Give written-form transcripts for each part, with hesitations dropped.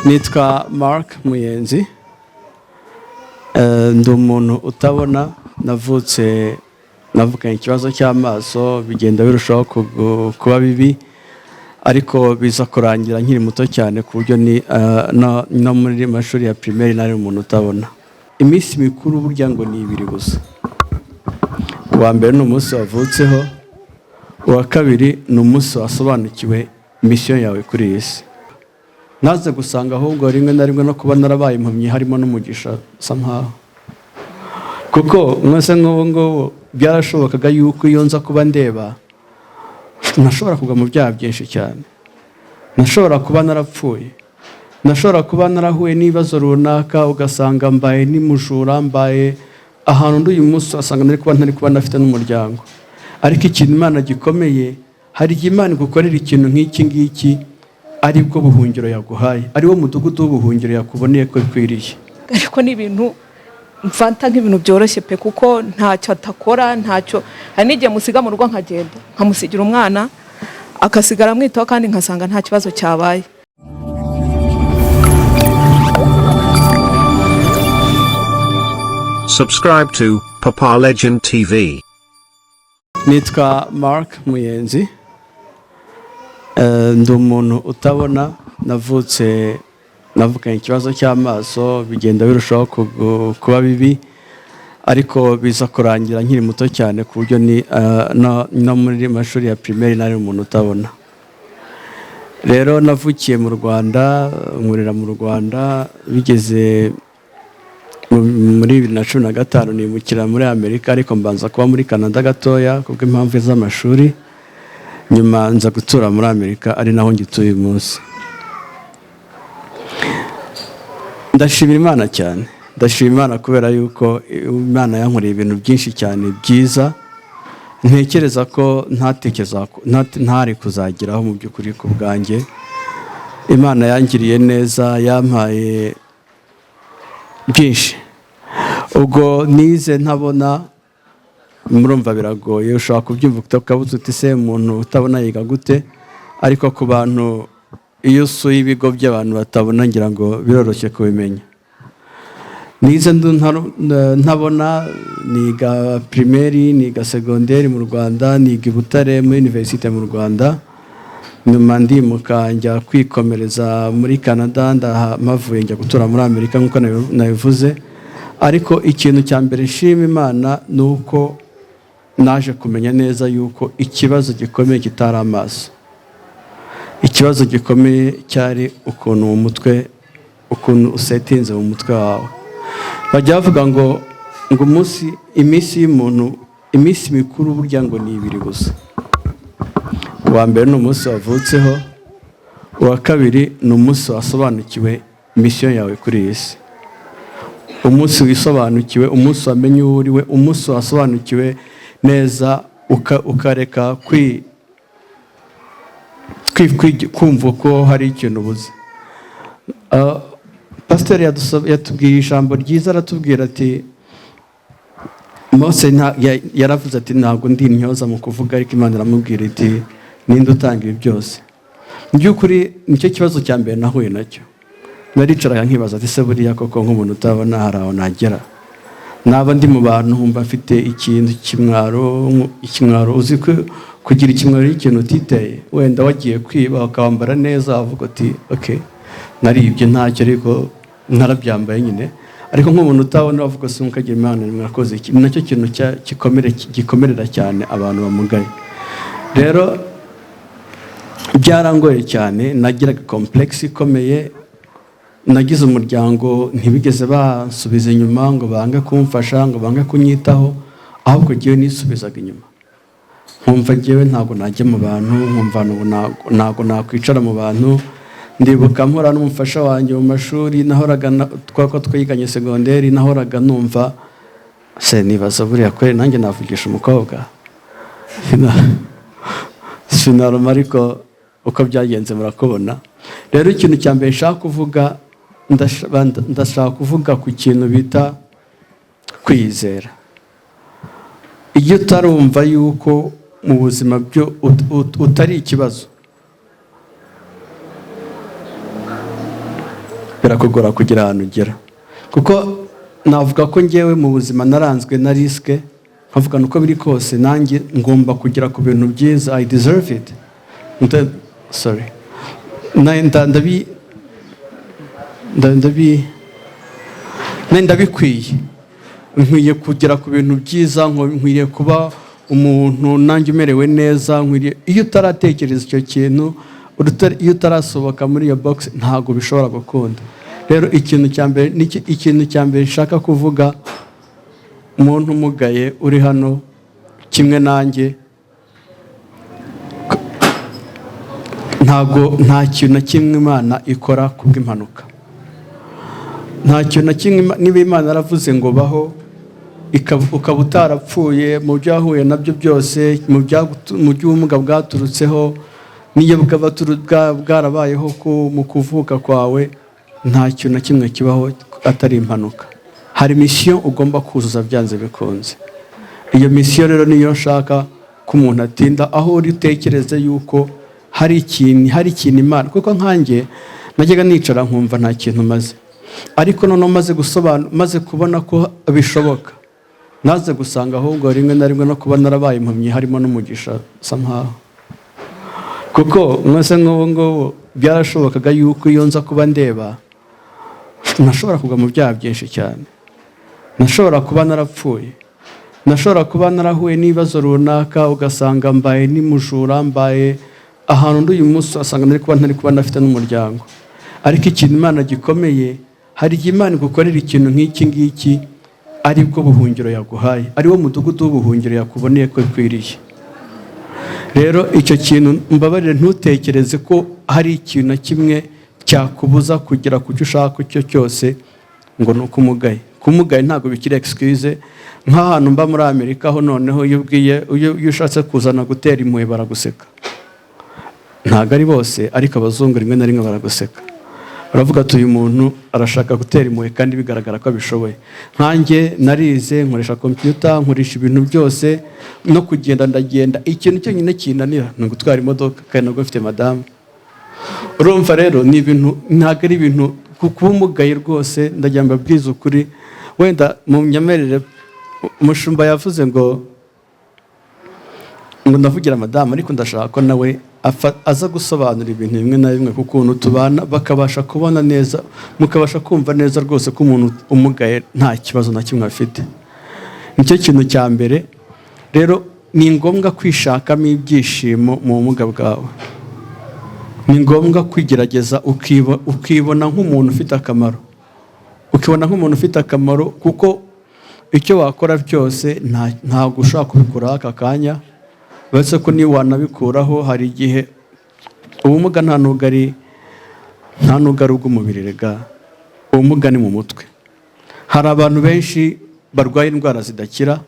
Nitwa Mark Muyenzi, ndi umuntu utabona, navukanye ikibazo cy'amaso bigenda birushaho kuba bibi, ariko biza kurangira nkiri muto cyane ku buryo no muri mashuri ya primaire nari umuntu utabona. Iminsi mikuru burya ngo ni ibiri gusa. Uwa mbere ni umunsi wavutseho, uwa kabiri ni umunsi wasobanukiwe mission yawe kuri iyi si. Naze gusanga ahubwo rimwe na rimwe no kuba narabaye impumyi harimo n'umugisha somehow, kuko mwese nk'ubu byarashobokaga yuko iyo nza kuba ndeba nashobora kugwa mu byaha byinshi cyane, nashobora kuba narapfuye, nashobora kuba narahuye n'ibibazo runaka ugasanga mbaye n'imujura, mbaye ahantu ndi uyu munsi asanga ntari kuba nafite n'umuryango. Ariko ikintu Imana gikomeye, hari igihe Imana igukorera ikintu nk'iki ngiki ari bwo buhungiro yaguhaye, ari wo mudugudu w'ubuhungiro yakuboneye ko bikwiriye. Ariko ni ibintu mfata nk'ibintu byoroshye pe, kuko ntacyo atakora, ntacyo. Hari n'igihe musiga mu rugo nkagenda nkamusigira umwana akasigara amwitaho kandi nkasanga nta kibazo cyabaye. Subscribe to Papa Legend TV. Nitwa Mark Muyenzi, ndi umuntu utabona, navukanye ikibazo cy'amaso bigenda birushaho kuba bibi, ariko biza kurangira nkiri muto cyane ku buryo no muri mashuri ya primaire nari umuntu utabona. Rero navukiye mu Rwanda, nkurira mu Rwanda, bigeze muri 2015 nimukira muri Amerika, ariko mbanza kuba muri Canada gatoya kubwo impamvu z'amashuri, nyuma nza gutura muri Amerika ari naho ngituye uyu munsi. Ndashimira Imana cyane, ndashimira Imana kubera yuko Imana yankoreye ibintu byinshi cyane byiza ntekereza ko ntari kuzageraho mu by'ukuri ku bwanjye. Imana yangiriye neza, yampaye byinshi. Ubwo nize ntabona, murumva biragoye, ushobora kubyumva ukabuza uti se umuntu utabona yiga gute? Ariko ku bantu, iyo usuye ibigo by'abantu batabona, ngira ngo biroroshye kubimenya. Nize ntabona, niga primaire, niga secondaire mu Rwanda, niga i Butare muri universite mu Rwanda, nyuma ndimuka njya kwikomereza muri Canada, mpavuye njya gutura muri Amerika nk'uko nabivuze. Ariko ikintu cya mbere nshima Imana ni uko naje kumenya neza yuko ikibazo gikomeye kitari amaso, ikibazo gikomeye cyari ukuntu mu mutwe, ukuntu usetinze mu mutwe wawe. Bajya bavuga ngo iminsi y'umuntu, iminsi mikuru burya ngo ni ibiri gusa. Uwa mbere ni umunsi wavutseho, uwa kabiri ni umunsi wasobanukiwe mission yawe kuri iyi si. Umunsi wisobanukiwe, umunsi wamenye uwo uriwe, umunsi wasobanukiwe neza, ukareka kumva ko hari ikintu ubuze. Pastor yatubwiye ijambo ryiza, aratubwira ati Mose yaravuze ati ntabwo ndi intyoza mu kuvuga, ariko Imana iramubwira iti ninde utanga ibi byose. Mu by'ukuri nicyo kibazo cya mbere nahuye nacyo. Naricaraga nkibaza ati se buriya koko nk'umuntu utabona hari aho nagera? Naba ndi mu bantu mba mfite ikintu ikimwaro, uzi ko kugira ikimwaro y'ikintu utiteye, wenda wagiye kwiba ukambara neza avuga ati okay naribye ntacyo, ariko narabyambaye nyine. Ariko nk'umuntu utabona avuga se mukagira Imana mwakoze iki, nacyo kintu gikomerera cyane abantu bamugaye. Rero byarangoye cyane, nagiraga complex ikomeye, nagize umuryango ntibigeze bansubiza inyuma ngo bange kumfasha, ngo bange kunyitaho, ahubwo ngewe nisubizaga inyuma. Nkumva ngewe ntabwo najya mu bantu, nkumva ntabwo nakwicara mu bantu. Ndibuka mpora n'umufasha wanjye mu mashuri, nahoraga twako twiganye secondaire, nahoraga numva se nibaza buriya kweri nanjye navugisha umukobwa. Sinaruma, ariko uko byagenze murakubona. Rero ikintu cya mbere nshaka kuvuga, ndashaka kuvuga ku kintu bita kwizera. Iyo utarumva yuko mu buzima byo utari ikibazo, birakugora kugira ahantu ugera, kuko navuga ko ngewe mu buzima naranzwe na risike, nkavuga uko biri kose nanjye ngomba kugera ku bintu byiza, I deserve it. Sorry, ndabikwiye, nkwiye kugera ku bintu byiza, nkwiye kuba umuntu nanjye umerewe neza. Iyo utaratekereza icyo kintu, iyo utarasohoka muri iyo box, ntabwo bishobora gukunda. Rero ikintu cya mbere nshaka kuvuga, umuntu umugaye uri hano kimwe nanjye, nta kintu na kimwe Imana ikora kubw'impanuka. Nta kintu na kimwe, niba Imana yaravuze ngo baho, ukaba utarapfuye mu byo wahuye nabyo byose, mu by'ubumuga bwaturutseho, n'iyo bwaba bwarabayeho mu kuvuka kwawe, nta kintu na kimwe kibaho atari impanuka. Hari misiyo ugomba kuzuza byanze bikunze. Iyo misiyo rero niyo nshaka ko umuntu atinda aho uri, utekereze yuko hari ikintu Imana, kuko nkanjye najyaga nicara nkumva nta kintu maze, ariko noneho maze kubona ko bishoboka, naze gusanga ahubwo rimwe na rimwe no kuba narabaye impumyi harimo n'umugisha usa nkaho, kuko mwese nk'ubu ngubu byarashobokaga yuko iyo nza kuba ndeba nashobora kugwa mu byaha byinshi cyane, nashobora kuba narapfuye, nashobora kuba narahuye n'ibibazo runaka, ugasanga mbaye n'imujura, mbaye ahantu uyu munsi asanga ntari kuba nafite n'umuryango. Ariko ikintu Imana gikomeye, hari igihe Imana igukorera ikintu nk'iki ngiki, ari bwo buhungiro yaguhaye, ari wo mudugudu w'ubuhungiro yakuboneye ko bikwiriye. Rero icyo kintu mbabarire, ntutekereze ko hari ikintu na kimwe cyakubuza kugera ku cyo ushaka icyo cyose ngo ni uko umugaye. Kumugaye ntabwo bikiri excuse. Nk'ahantu mba muri Amerika ho, noneho iyo ushatse kuzana gutera impuhwe baraguseka. Ntabwo ari bose, ariko abazungu rimwe na rimwe baraguseka, baravuga ati uyu muntu arashaka gutera impuhwe kandi bigaragara ko abishoboye. Nkanjye narize, nkoresha computer, nkoresha ibintu byose, no kugenda ndagenda. Ikintu cyonyine kinanira ni ugutwara imodoka, kandi nabwo mfite madamu. Urumva rero ni ibintu, ntabwo ari ibintu kuba umugaye rwose. Ndagira mbabwize ukuri, wenda mu nyemerere, umushumba yavuze ngo ndavugira madamu, ariko ndashaka ko nawe aza gusobanura ibintu bimwe na bimwe, kuko ukuntu tubana bakabasha kubona neza, mukabasha kumva neza rwose ko umuntu umugaye nta kibazo na kimwe afite. Nicyo kintu cya mbere. Rero ni ngombwa kwishakamo ibyishimo mu bumuga bwawe, ni ngombwa kwigerageza ukibona nk'umuntu ufite akamaro, kuko icyo wakora byose ntabwo ushobora kubikuraho aka kanya, uretse ko niba wanabikuraho, hari igihe ubumuga nta nubwo ari ubw'umubiri rega, ubumuga ni mu mutwe. Hari abantu benshi barwaye indwara zidakira,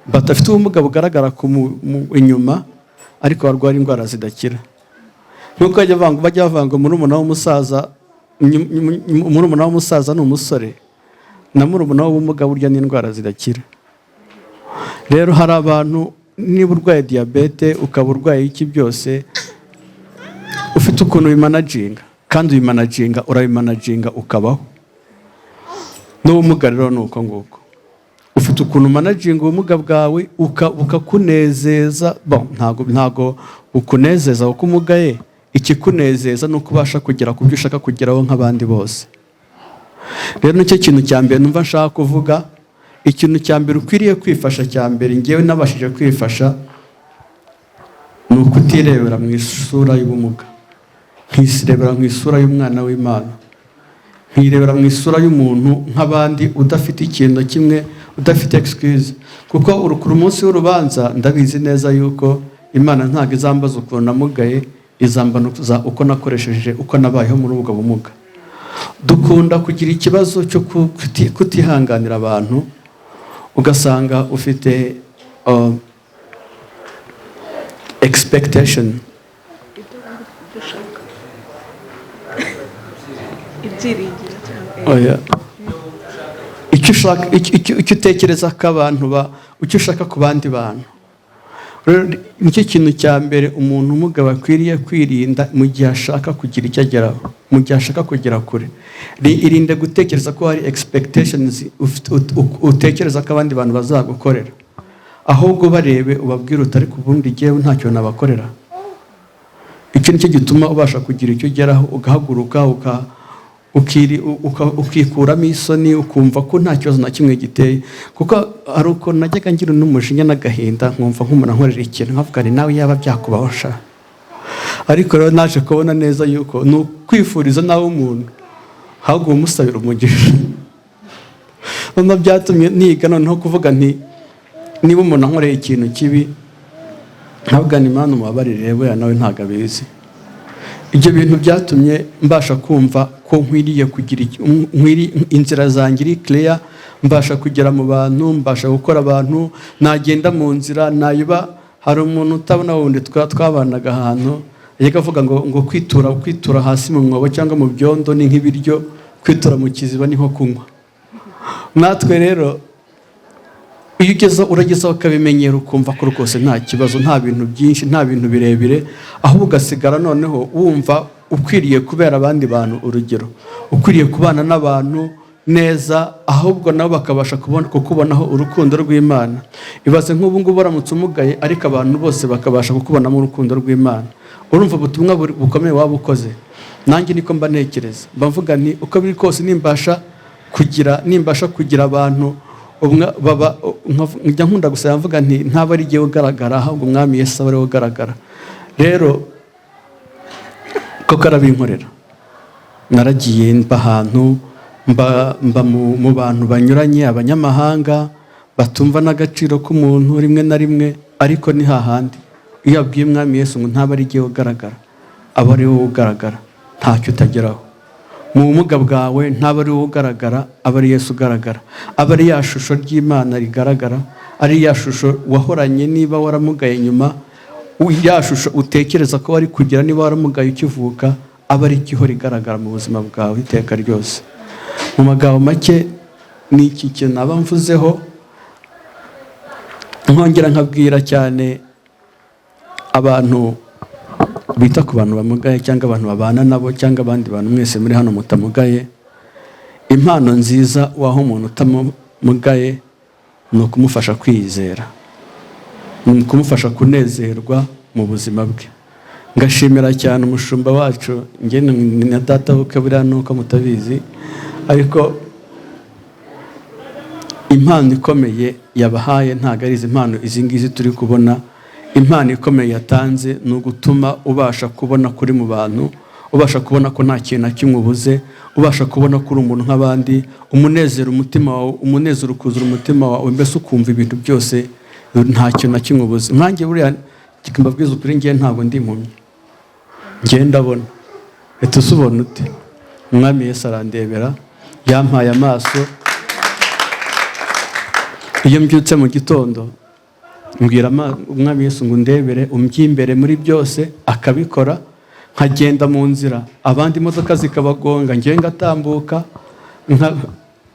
badafite ubumuga bugaragara inyuma, ariko barwaye indwara zidakira. Nk'uko bajya bavanga murumuna w'umusaza ni umusore, na murumuna w'ubumuga burya n'indwara zidakira. Rero hari abantu, niba urwaye diyabete, ukaba urwaye iki byose, ufite ukuntu ubimanaginga, kandi urabimanaginga ukabaho. N'ubumuga rero ni uko nguko, ufite ukuntu umanaginga ubumuga bwawe bukakunezeza. Ntabwo bukunezeza kuko umugaye, ikikunezeza ni uko ubasha kugera ku byo ushaka kugeraho nk'abandi bose. Rero nicyo kintu cya mbere numva nshaka kuvuga. Ikintu cya mbere ukwiriye kwifasha, cya mbere ngewe nabashije kwifasha, ni ukutirebera mu isura y'ubumuga, nkirebera mu isura y'umwana w'Imana, nkirebera mu isura y'umuntu nk'abandi, udafite ikintu kimwe, udafite excuse. Kuko ku munsi w'urubanza ndabizi neza yuko Imana ntabwo izambaza ukuntu namugaye, izambaza uko nakoresheje, uko nabayeho muri ubwo bumuga. Dukunda kugira ikibazo cyo kutihanganira abantu, ugasanga ufite expectation, icyo utekereza ko abantu icyo ushaka ku bandi bantu, nicyo kintu cya mbere umuntu umugabo akwiriye kwirinda mu gihe ashaka kugira icyo ageraho, mu gihe ashaka kugera kure. Irinde gutekereza ko hari expectations utekereza ko abandi bantu bazagukorera, ahubwo barebe ubabwire utari ku bundi jyewe ntacyo nabakorera. Icyo nicyo gituma ubasha kugira icyo ugeraho, ugahaguruka ukikuramo isoni, ukumva ko nta kibazo na kimwe giteye. Kuko hari uko najyaga ngira n'umujinya n'agahinda, nkumva nk'umuntu ankorera ikintu nkavuga ni nawe yaba byakubaho sha. Ariko rero naje kubona neza yuko ni ukwifuriza nawe umuntu ahubwo umusabira umugisha. Noneho byatumye niga noneho kuvuga nti niba umuntu ankoreye ikintu kibi nkavuga ni Imana umubabarire, we nawe ntabwo abizi. Ibyo bintu byatumye mbasha kumva ko nkwiriye kugira inzira zanjye iri clear, mbasha kugera mu bantu, mbasha gukora abantu, nagenda mu nzira nayiba. Hari umuntu utabona wundi twabanaga ahantu yajyaga avuga ngo kwitura hasi mu mwobo cyangwa mu byondo ni nk'ibiryo, kwitura mu kiziba ni nko kunywa. Natwe rero iyo uragezaho ukabimenyera ukumva ko rwose nta kibazo, nta bintu byinshi, nta bintu birebire, ahubwo ugasigara noneho wumva ukwiriye kubera abandi bantu urugero, ukwiriye kubana n'abantu neza, ahubwo nabo bakabasha kukubonaho urukundo rw'Imana. Ibaze nk'ubu ngubu uramutse umugaye ariko abantu bose bakabasha kukubonamo urukundo rw'Imana, urumva ubutumwa bukomeye waba ukoze. Nanjye niko mba ntekereza, mba mvuga nti uko biri kose nimbasha kugira abantu njya nkunda gusa mvuga nti ntaba ari jyewe ugaragara, ahubwo Umwami Yesu aba ari we ugaragara. Rero koko arabinkorera, naragiye mba ahantu mba mu bantu banyuranye, abanyamahanga batumva n'agaciro k'umuntu rimwe na rimwe, ariko ni hahandi iyo abwiye Umwami Yesu ngo ntaba ari jyewe ugaragara, aba ari wowe ugaragara, ntacyo utageraho. Mu bumuga bwawe ntaba ari wowe ugaragara, aba ari Yesu ugaragara, aba ari ya shusho ry'Imana rigaragara, ari ya shusho wahoranye niba waramugaye nyuma, ya shusho utekereza ko wari kugira niba waramugaye ukivuka, aba ari ikiho rigaragara mu buzima bwawe iteka ryose. Mu magambo make ni iki kintu naba mvuzeho, nkongera nkabwira cyane abantu bita ku bantu bamugaye cyangwa abantu babana nabo cyangwa abandi bantu mwese muri hano mutamugaye. Impano nziza waho umuntu utamugaye ni ukumufasha kwizera, ni ukumufasha kunezerwa mu buzima bwe. Ngashimira cyane umushumba wacu, njye na data bukwe buriya nuko mutabizi, ariko impano ikomeye yabahaye ntabwo ari izi mpano izi ngizi turi kubona. Impano ikomeye yatanze ni ugutuma ubasha kubona kuri mu bantu, ubasha kubona ko nta kintu na kimwe ubuze, ubasha kubona ko uri umuntu nk'abandi, umunezero umutima wawe, umunezero ukuzura umutima wawe, mbese ukumva ibintu byose nta kintu na kimwe ubuze. Nkanjye buriya mbabwiza ukuri, njye ntabwo ndi impumyi, njye ndabona. Ese ubona ute? Umwami Yesu arandebera, yampaye amaso. Iyo mbyutse mu gitondo mbwira Umwami Yesu ngo ndebere, umby'imbere muri byose, akabikora. Nkagenda mu nzira, abandi imodoka zikabagonga, njye ngatambuka,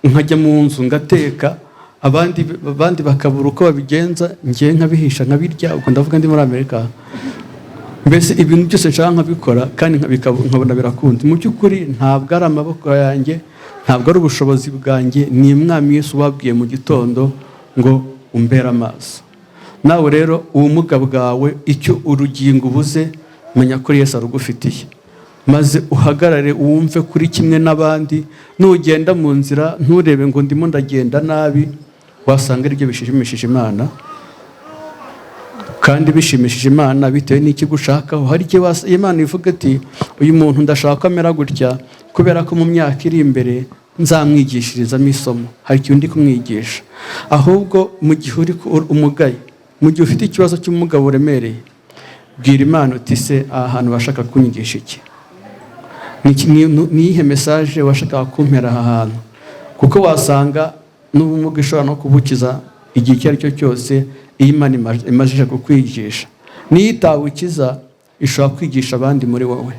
nkajya mu nzu ngateka, abandi bakabura uko babigenza, njye nkabihisha nkabirya. Ubwo ndavuga ndi muri Amerika. Mbese ibintu byose nshaka nkabikora kandi nkabona birakunda. Mu by'ukuri ntabwo ari amaboko yanjye, ntabwo ari ubushobozi bwanjye, ni Umwami Yesu wabwiye mu gitondo ngo umbere amaso. Nawe rero ubumuga bwawe icyo urugingo ubuze, menya ko Yesu arugufitiye, maze uhagarare wumve kuri kimwe n'abandi. Nugenda mu nzira nturebe ngo ndimo ndagenda nabi, wasanga aribyo bishimishije Imana. Kandi bishimishije Imana bitewe n'iki gushakaho. Hari igihe Imana ivuga ati uyu muntu ndashaka amera gutya kubera ko mu myaka iri imbere nzamwigishirizamo isomo, hari ikintu ndi kumwigisha. Ahubwo mu gihe uri umugaye, mu gihe ufite ikibazo cy'umugabo uremereye, bwira Imana uti se aha hantu washaka kunyigisha iki? Ni iyihe mesaje washaka kumpera aha hantu? Kuko wasanga n'ubumuga ishobora no kubukiza igihe icyo ari cyo cyose iyo Imana imajije kukwigisha. Niyo itawukiza ishobora kwigisha abandi muri wowe,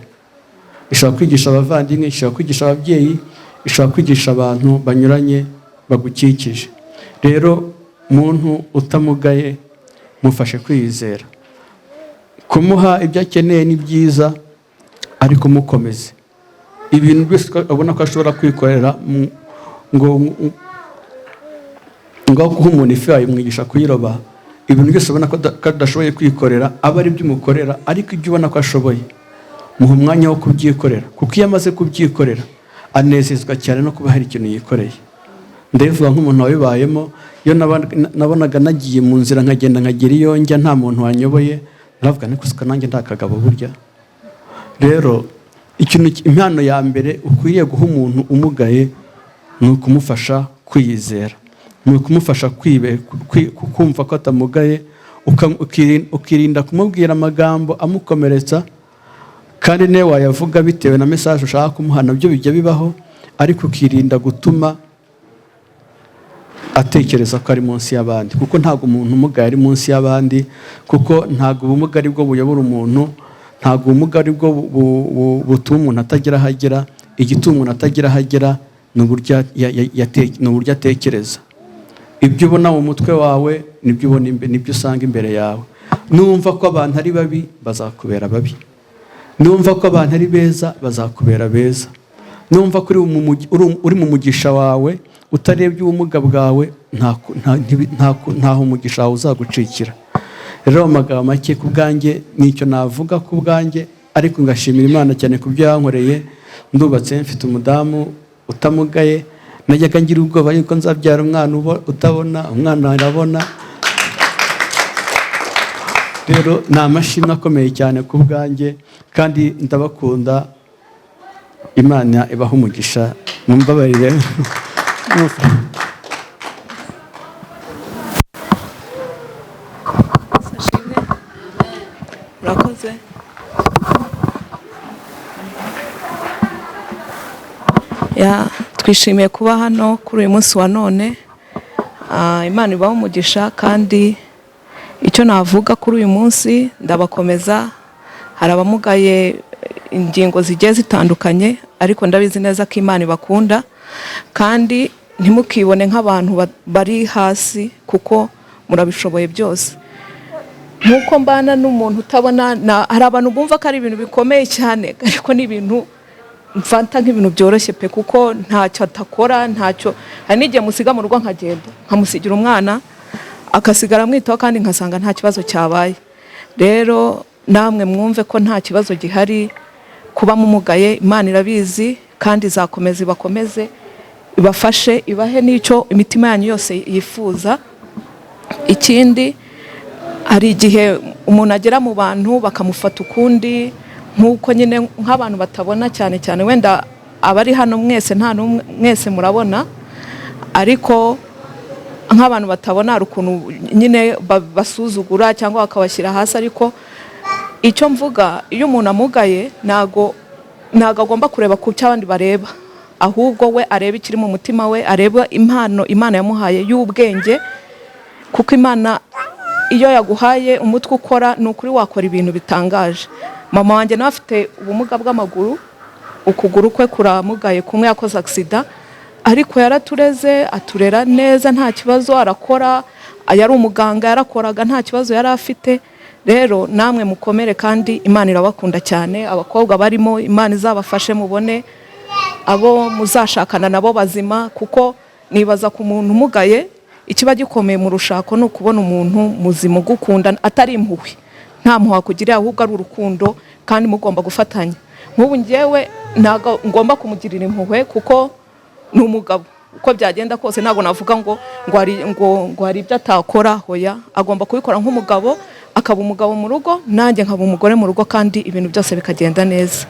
ishobora kwigisha abavandimwe, ishobora kwigisha ababyeyi, ishobora kwigisha abantu banyuranye bagukikije. Rero muntu utamugaye mufashe kwiyizera. Kumuha ibyo akeneye ni byiza, ariko mukomeze. Ibintu byose abona ko ashobora kwikorera ngo guha umuntu ifi yamwigisha kuyiroba, ibintu byose ubona ko adashoboye kwikorera aba ari byo umukorera, ariko ibyo ubona ko ashoboye muha umwanya wo kubyikorera, kuko iyo amaze kubyikorera anezezwa cyane no kuba hari ikintu yikoreye. Ndabivuga nk'umuntu wabibayemo, iyo nabonaga nagiye mu nzira nkagenda nkagera iyo njya nta muntu wanyoboye, naravuga niko suka nanjye ndakagabo burya. Rero impano ya mbere ukwiriye guha umuntu umugaye ni ukumufasha kwiyizera, ni ukumufasha kumva ko atamugaye, ukirinda kumubwira amagambo amukomeretsa, kandi niyo wayavuga bitewe na message ushaka kumuha, nabyo bijya bibaho, ariko ukirinda gutuma atekereza ko ari munsi y'abandi, kuko ntabwo umuntu umugaye ari munsi y'abandi, kuko ntabwo ubumuga ari bwo buyobora umuntu, ntabwo ubumuga ari bwo butuma umuntu atagira aho agera. Igituma umuntu atagira aho agera ni uburyo atekereza. Ibyo ubona mu mutwe wawe nibyo usanga imbere yawe. Numva ko abantu ari babi, bazakubera babi. Numva ko abantu ari beza, bazakubera beza. Numva ko uri mu mugisha wawe, utarebye ubumuga bwawe, ntaho umugisha wawe uzagucikira. Rero amagambo make ku bwanjye nicyo navuga ku bwanjye, ariko ngashimira Imana cyane ku byo yankoreye. Ndubatse mfite umudamu utamugaye, najyaga ngira ubwoba yuko nzabyara umwana utabona, umwana arabona. Rero ni amashimwe akomeye cyane ku bwanjye, kandi ndabakunda. Imana ibaha umugisha, mumbabarire. Urakoze. Twishimiye kuba hano kuri uyu munsi wa none. Imana ibaha umugisha, kandi icyo navuga kuri uyu munsi, ndabakomeza. Hari abamugaye ingingo zigiye zitandukanye, ariko ndabizi neza ko Imana ibakunda, kandi ntimukibone nk'abantu bari hasi, kuko murabishoboye byose. Nkuko mbana n'umuntu utabona, hari abantu bumva ko ari ibintu bikomeye cyane, ariko ni ibintu mfata nk'ibintu byoroshye pe, kuko ntacyo atakora, ntacyo. Hari n'igihe musiga mu rugo nkagenda nkamusigira umwana akasigara amwitaho, kandi nkasanga nta kibazo cyabaye. Rero namwe mwumve ko nta kibazo gihari kuba mumugaye. Imana irabizi, kandi izakomeza ibakomeze, ibafashe, ibahe n'icyo imitima yanyu yose yifuza. Ikindi, hari igihe umuntu agera mu bantu bakamufata ukundi, nk'uko nyine nk'abantu batabona cyane cyane, wenda abari hano mwese nta n'umwe mwese murabona, ariko nk'abantu batabona hari ukuntu nyine basuzugura cyangwa bakabashyira hasi. Ariko icyo mvuga, iyo umuntu amugaye ntago agomba kureba ku cyo abandi bareba, ahubwo we areba ikiri mu mutima we, areba impano Imana yamuhaye y'ubwenge, kuko Imana iyo yaguhaye umutwe ukora, ni ukuri wakora ibintu bitangaje. Mama wanjye nawe afite ubumuga bw'amaguru, ukuguru kwe kuramugaye, kumwe yakoze accident, ariko yaratureze, aturera neza, nta kibazo, arakora. Yari umuganga, yarakoraga, nta kibazo yari afite. Rero namwe mukomere, kandi Imana irabakunda cyane. Abakobwa barimo, Imana izabafashe mubone abo muzashakana nabo bazima, kuko nibaza ku muntu umugaye, ikiba gikomeye mu rushako ni ukubona umuntu muzima ugukunda, atari impuhwe, nta mpuhwe akugirira, ahubwo ari urukundo, kandi mugomba gufatanya. Nk'ubu njyewe ntabwo ngomba kumugirira impuhwe, kuko ni umugabo. Uko byagenda kose ntabwo navuga ngo hari ibyo atakora, hoya. Agomba kubikora nk'umugabo, akaba umugabo mu rugo, nanjye nkaba umugore mu rugo, kandi ibintu byose bikagenda neza.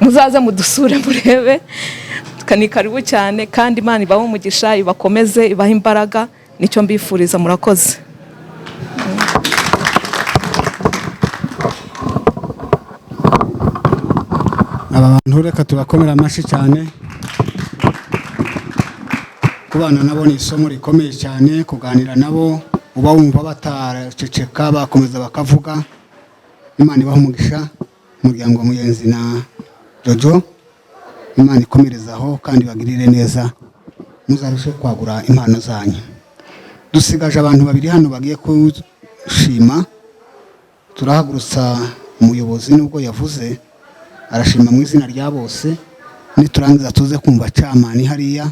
Muzaze mudusure murebe, ni karibu cyane, kandi Imana ibahe umugisha, ibakomeze, ibahe imbaraga. Nicyo mbifuriza. Murakoze. Abantu reka tubakomera amashyi cyane. Kubana nabo ni isomo rikomeye cyane, kuganira nabo uba wumva bataceceka, bakomeza bakavuga. Imana ibaha umugisha, umuryango wa Muyenzi na Jojo. Imana ikomerezaho, kandi bagirire neza, muzarushe kwagura impano zanyu. Dusigaje abantu babiri hano bagiye turashima turahagurutsa umuyobozi nubwo yavuze arashima mu izina rya bose, niturangiza tuze kumva camani hariya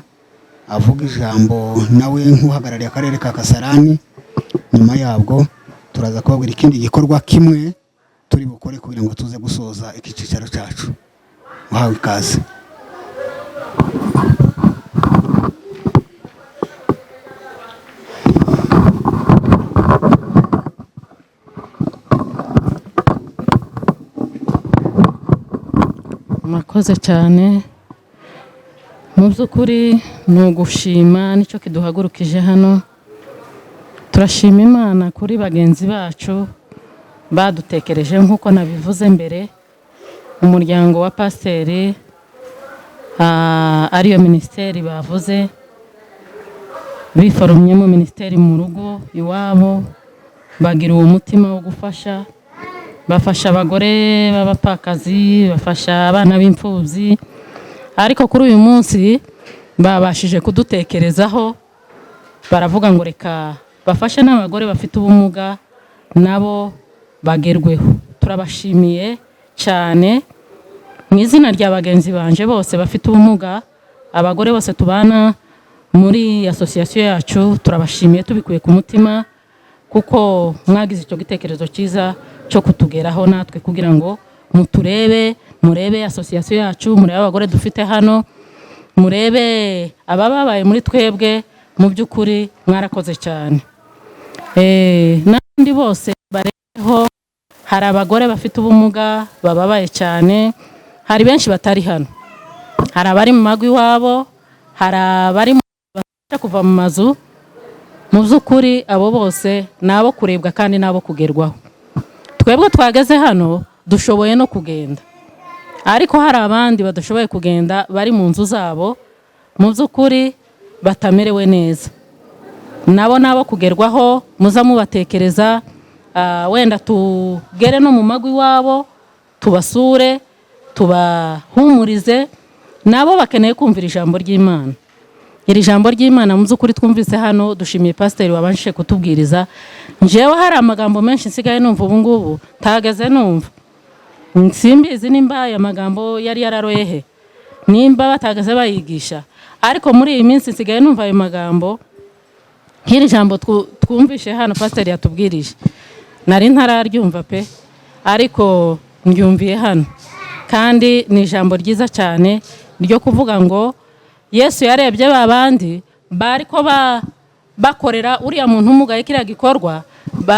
avuga ijambo nawe nk'uhagarariye akarere ka Kasarani. Nyuma yabwo turaza kubabwira ikindi gikorwa kimwe turi bukore kugira ngo tuze gusoza iki cyicaro cyacu. Muhawe ikaze. Murakoze cyane, mu by'ukuri ni ugushima nicyo kiduhagurukije hano. Turashima Imana kuri bagenzi bacu badutekereje nk'uko nabivuze mbere, umuryango wa pasiteri ariyo minisiteri bavuze, biforomyemo minisiteri mu rugo iwabo, bagira uwo mutima wo gufasha, bafasha abagore b'abapfakazi, bafasha abana b'imfubyi. Ariko kuri uyu munsi babashije kudutekerezaho, baravuga ngo reka bafashe n'abagore bafite ubumuga nabo bagerweho. Turabashimiye cyane mu izina rya bagenzi banje bose bafite ubumuga, abagore bose tubana muri asosiyasiyo yacu, turabashimiye tubikuye ku mutima, kuko mwagize icyo gitekerezo cyiza cyo kutugeraho natwe kugira ngo murebe asosiyasiyo yacu, murebe abagore dufite hano, murebe abababaye muri twebwe. Mu by'ukuri mwarakoze cyane. N'abandi bose bareho, hari abagore bafite ubumuga bababaye cyane, hari benshi batari hano, hari abari mu mago iwabo, hari abari kuva mu mazu. Mu by'ukuri abo bose ni abo kurebwa kandi n'abo kugerwaho. Twebwe twageze hano dushoboye no kugenda, ariko hari abandi badashoboye kugenda bari mu nzu zabo, mu by'ukuri batamerewe neza. Nabo nabo kugerwaho, muza mubatekereza, wenda tugere no mu mago iwabo tubasure, tubahumurize. Nabo bakeneye kumvira ijambo ry'Imana. Iri jambo ry'Imana mu by'ukuri twumvise hano, dushimiye pasiteri wabanje kutubwiriza. Njewe hari amagambo menshi nsigaye numva ubu ngubu ntageze numva, simbizi nimba aya magambo yari yararoye he, nimba batageze bayigisha. Ariko muri iyi minsi nsigaye numva ayo magambo, nk'iri jambo twumvishe hano pasiteri yatubwirije, nari ntararyumva pe, ariko ndyumviye hano. Kandi ni ijambo ryiza cyane ryo kuvuga ngo Yesu yarebye babandi bariko bakorera uriya muntu umugaye kiriya gikorwa,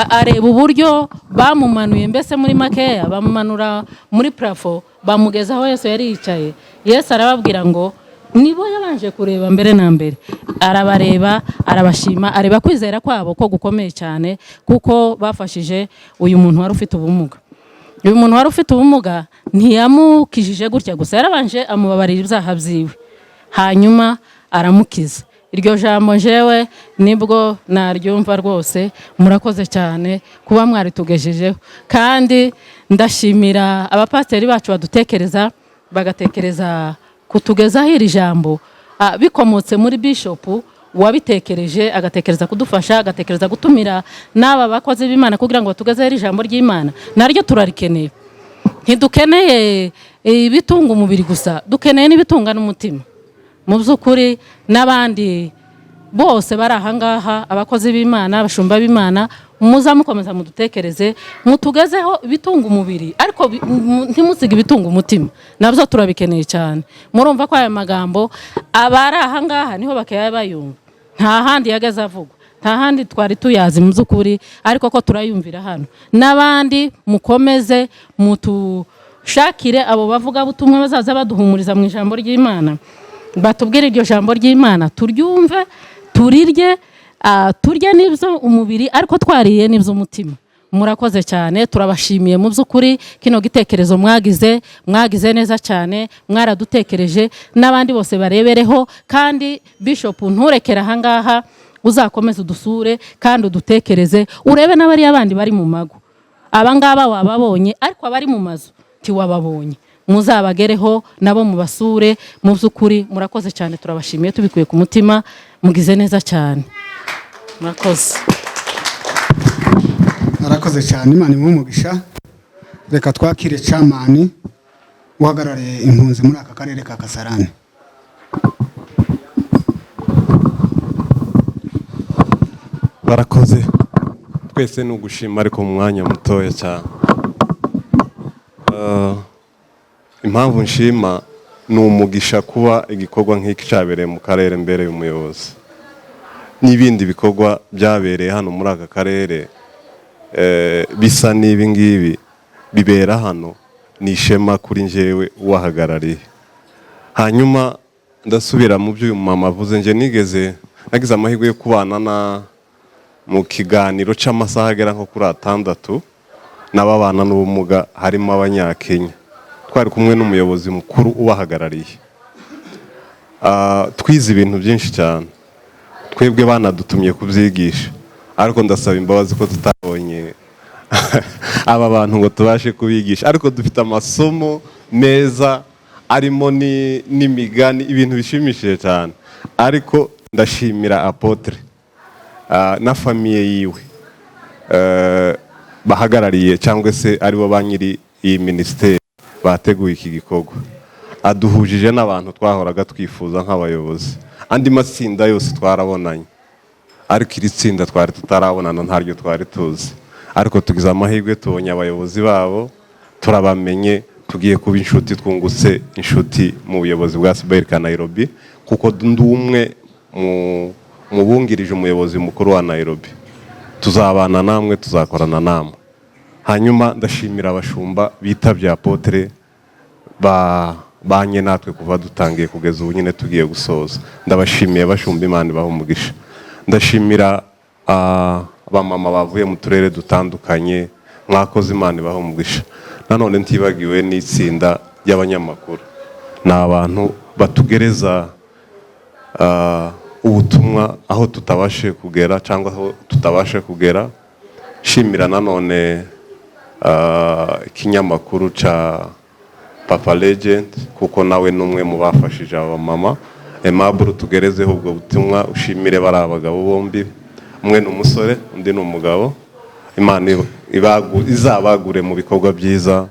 areba uburyo bamumanuye, mbese muri makeya bamumanura muri plafo, bamugezaho Yesu yari yicaye. Yesu arababwira ngo nibo yabanje kureba mbere na mbere, arabareba, arabashima, areba kwizera kwabo ko gukomeye cyane, kuko bafashije uyu muntu wari ufite ubumuga. Uyu muntu wari ufite ubumuga ntiyamukijije gutya gusa, yarabanje amubabarira ibyaha byiwe, hanyuma aramukiza. Iryo jambo jewe nibwo naryumva rwose. Murakoze cyane kuba mwaritugejejeho, kandi ndashimira abapasiteri bacu badutekereza, bagatekereza kutugezaho iri jambo, bikomotse muri bishopu wabitekereje, agatekereza kudufasha, agatekereza gutumira n'aba bakozi b'Imana kugira ngo batugezeho iri jambo ry'Imana. Naryo turarikeneye, ntidukeneye ibitunga umubiri gusa, dukeneye n'ibitunga n'umutima. Mu by'ukuri n'abandi bose bari ahangaha, abakozi b'Imana, abashumba b'Imana, muza mukomeza mudutekereze, mutugezeho ibitunga umubiri, ariko ntimusige ibitunga umutima, nabyo turabikeneye cyane. Murumva ko aya magambo abari ahangaha niho bakaya bayumva, nta handi yageze avugwa, nta handi twari tuyazi mu by'ukuri, ariko ko turayumvira hano. N'abandi mukomeze mutushakire abo bavuga butumwa bazaza baduhumuriza mu ijambo ry'Imana, batubwire iryo jambo ry'Imana, turyumve, turirye, turye n'ibyo umubiri, ariko twariye n'ibyo umutima. Murakoze cyane, turabashimiye mu by'ukuri kino gitekerezo mwagize neza cyane, mwaradutekereje. N'abandi bose barebereho, kandi bishop nturekera ahangaha, uzakomeza udusure kandi udutekereze, urebe n'abari abandi bari mu mago. Abangaba wababonye, ariko abari mu mazu tiwababonye, muzabagereho nabo mubasure. Mu by'ukuri murakoze cyane, turabashimiye tubikuye ku mutima, mugize neza cyane. Murakoze. arakoze cyane, Imana imuhe umugisha. Reka twakire camani uhagarariye impunzi muri aka karere ka Kasarani. Barakoze, twese ni ugushima ariko mu mwanya mutoya cyane. Impamvu nshima ni umugisha kuba igikorwa nk'iki cyabereye mu karere mbere y'umuyobozi, n'ibindi bikorwa byabereye hano muri aka karere bisa n'ibi ngibi bibera hano, ni ishema kuri njyewe uwahagarariye. Hanyuma ndasubira mu byo uyu mama avuze, nje nagize amahirwe yo kubana mu kiganiro cy'amasaha agera nko kuri 6 n'ababana n'ubumuga, harimo abanyakenya. Twari kumwe n'umuyobozi mukuru ubahagarariye. Twize ibintu byinshi cyane, twebwe banadutumye kubyigisha, ariko ndasaba imbabazi ko tutabonye aba bantu ngo tubashe kubigisha, ariko dufite amasomo meza arimo n'imigani, ibintu bishimishije cyane. Ariko ndashimira Apotre na famiye yiwe bahagarariye, cyangwa se aribo ba nyiri iyi ministeri bateguye iki gikorwa. Aduhujije n'abantu twahoraga twifuza nk'abayobozi. Andi matsinda yose twarabonanye, ariko iri tsinda twari tutarabonana, ntaryo twari tuzi. Ariko tugize amahirwe tubonye abayobozi babo, turabamenye, tugiye kuba inshuti, twungutse inshuti mu buyobozi bwa CBRK Nairobi, kuko ndi umwe mu bungirije umuyobozi mukuru wa Nairobi. Tuzabana namwe, tuzakorana namwe. Hanyuma ndashimira abashumba bitabye Apotre banye natwe kuva dutangiye kugeza ubu nyine tugiye gusoza. Ndabashimiye bashumba, Imana ibahe umugisha. Ndashimira abamama bavuye mu turere dutandukanye, mwakoze, Imana ibahe umugisha. Nanone ntibagiwe n'itsinda ry'abanyamakuru, ni abantu batugereza ubutumwa aho tutabashe kugera cyangwa aho tutabashe kugera. Shimira nanone ikinyamakuru ca Papa Legend, kuko nawe numwe mu bafashije abamama. Aimable tugerezeho ubwo butumwa. Ushimire bari abagabo bombi, umwe ni umusore undi ni umugabo. Imana izabagure mu bikorwa byiza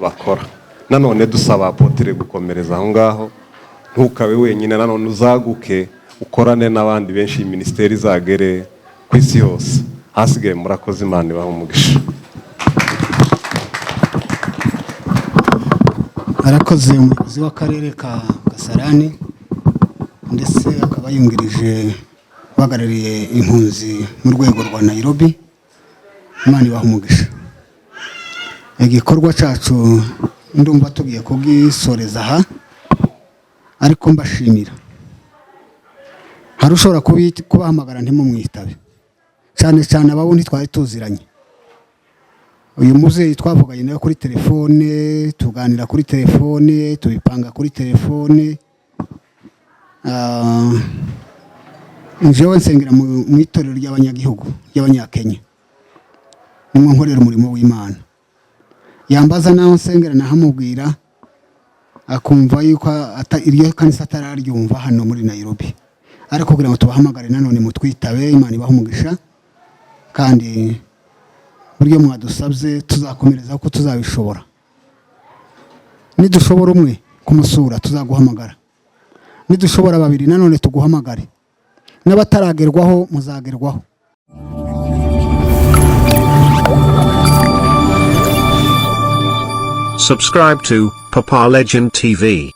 bakora. Nanone dusaba Apotre gukomereza aho ngaho, ntukabe wenyine, nanone uzaguke ukorane n'abandi benshi, ministeri izagere ku isi yose. Hasigaye murakoze, Imana ibahe umugisha. Arakoze umuyobozi w'akarere ka Kasarani, ndetse akaba yungirije uhagarariye impunzi mu rwego rwa Nairobi. Imana ibahe umugisha. Igikorwa cyacu ndumva tugiye kugisoreza aha, ariko mbashimira. Hari ushobora kubahamagara ntimumwitabe, cyane cyane ababo ntitwari tuziranye. Uyu muzeyi twavuganye nawe kuri telefone, tuganira kuri telefone, tubipanga kuri telefone. Njyewe nsengera mu itorero ry'abanyagihugu ry'abanyakenya, nimwe nkorera umurimo w'Imana. Yambaza naho nsengera, nahamubwira, akumva yuko iryo kanisa atararyumva hano muri Nairobi. Ariko kugira ngo tubahamagare nanone mutwitabe, Imana ibahe umugisha. Kandi buryo mwadusabye tuzakomereza ko tuzabishobora. Nidushobora umwe kumusura tuzaguhamagara, nidushobora babiri nanone tuguhamagare, n'abataragerwaho muzagerwaho. Subscribe to Papa Legend TV.